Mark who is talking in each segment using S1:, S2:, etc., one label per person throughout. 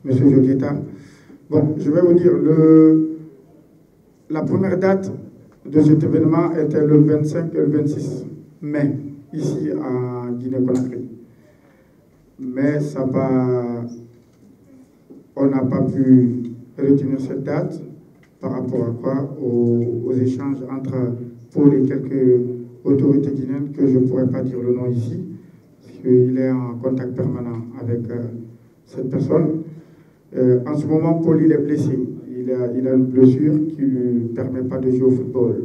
S1: Monsieur Jogueta. Bon, je vais vous dire, la première date de cet événement était le 25 et le 26 mai, ici à Guinée-Conakry. Mais ça va, on n'a pas pu retenir cette date par rapport à quoi aux échanges entre Paul et quelques autorités guinéennes que je ne pourrais pas dire le nom ici, parce qu'il est en contact permanent avec cette personne. En ce moment, Paul il est blessé. Il a une blessure qui ne lui permet pas de jouer au football.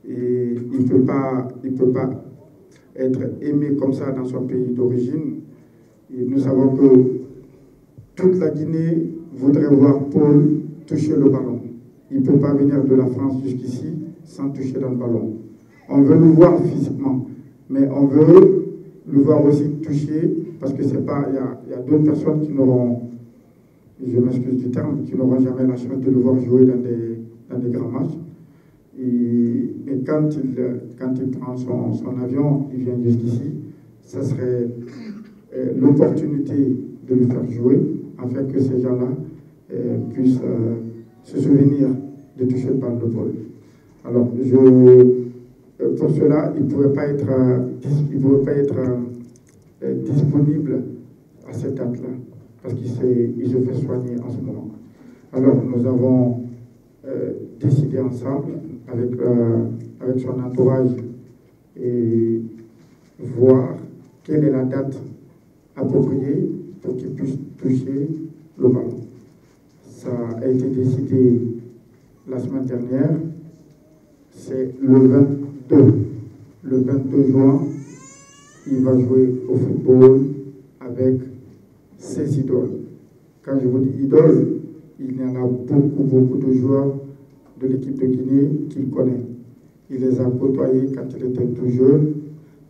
S1: Et il ne peut pas être aimé comme ça dans son pays d'origine. Et nous savons que toute la Guinée voudrait voir Paul toucher le ballon. Il ne peut pas venir de la France jusqu'ici sans toucher dans le ballon. On veut le voir physiquement, mais on veut le voir aussi toucher, parce que c'est pas, il y a d'autres personnes qui n'auront, je m'excuse du terme, qui n'auront jamais la chance de le voir jouer dans des grands matchs. Et quand il prend son avion, il vient jusqu'ici, ça serait l'opportunité de le faire jouer, afin que ces gens-là puissent se souvenir de toucher le ballon de Paul. Alors, pour cela, il ne pouvait pas être disponible à cette date-là, parce qu'il se fait soigner en ce moment. Alors, nous avons décidé ensemble, avec son entourage, et voir quelle est la date appropriée pour qu'il puisse toucher le ballon. Ça a été décidé la semaine dernière, c'est le 22. Le 22 juin, il va jouer au football avec ses idoles. Quand je vous dis idoles, il y en a beaucoup de joueurs de l'équipe de Guinée qu'il connaît. Il les a côtoyés quand il était tout jeune,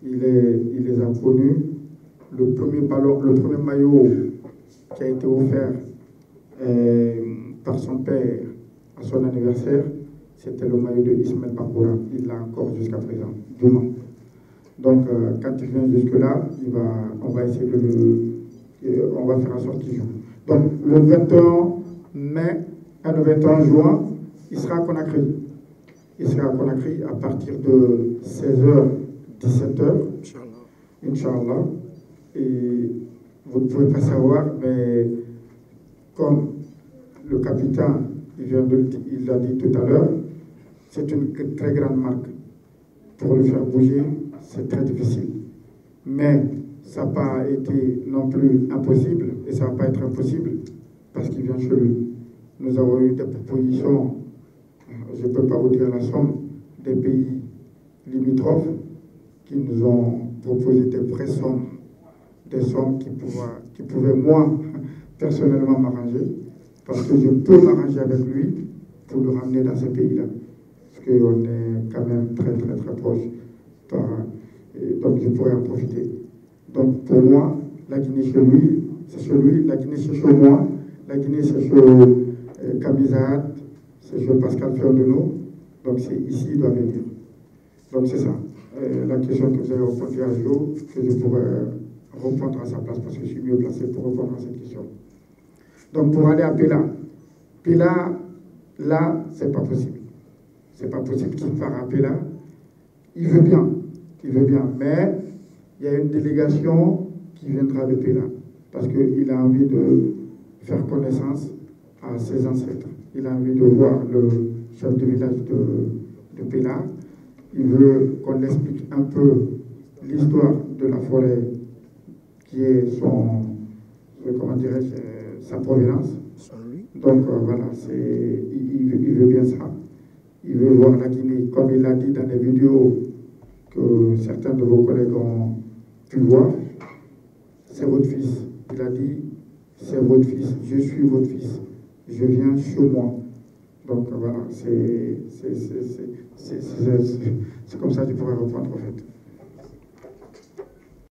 S1: il les a connus. Le premier maillot qui a été offert par son père à son anniversaire, c'était le maillot de Ismaël Bakoura. Il l'a encore jusqu'à présent, demain. Donc, quand il vient jusque-là, on va essayer on va faire en sorte qu'il joue. Donc, le 21 mai et le 21 juin, il sera à Conakry. Il sera à Conakry à partir de 16h, 17h, Inch'Allah. Et vous ne pouvez pas savoir, mais comme le capitaine, il l'a dit tout à l'heure, c'est une très grande marque. Pour le faire bouger, c'est très difficile. Mais ça n'a pas été non plus impossible, et ça ne va pas être impossible, parce qu'il vient chez lui. Nous avons eu des propositions, je ne peux pas vous dire la somme, des pays limitrophes qui nous ont proposé des vraies sommes, des sommes qui pouvaient moi, personnellement, m'arranger, parce que je peux m'arranger avec lui pour le ramener dans ces pays-là. Parce qu'on est quand même très proche. Donc je pourrais en profiter. Donc pour moi, la Guinée chez lui, c'est chez lui, la Guinée c'est chez moi, la Guinée c'est chez Kamizad, c'est chez Pascal Fiordeno, donc c'est ici il doit venir. Donc c'est ça. La question que vous avez répondu à Jo, que je pourrais répondre à sa place parce que je suis mieux placé pour répondre à cette question. Donc pour aller à Pela, là, c'est pas possible. C'est pas possible qu'il parte à Pela. Il veut bien, mais il y a une délégation qui viendra de Pela parce qu'il a envie de faire connaissance à ses ancêtres. Il a envie de voir le chef de village de Pela. Il veut qu'on l'explique un peu l'histoire de la forêt qui est sa provenance. Donc voilà, il veut bien ça. Il veut voir la Guinée, comme il l'a dit dans les vidéos que certains de vos collègues ont pu voir. C'est votre fils. Il a dit, c'est votre fils, je suis votre fils, je viens chez moi. Donc voilà, c'est comme ça que je pourrais répondre en fait.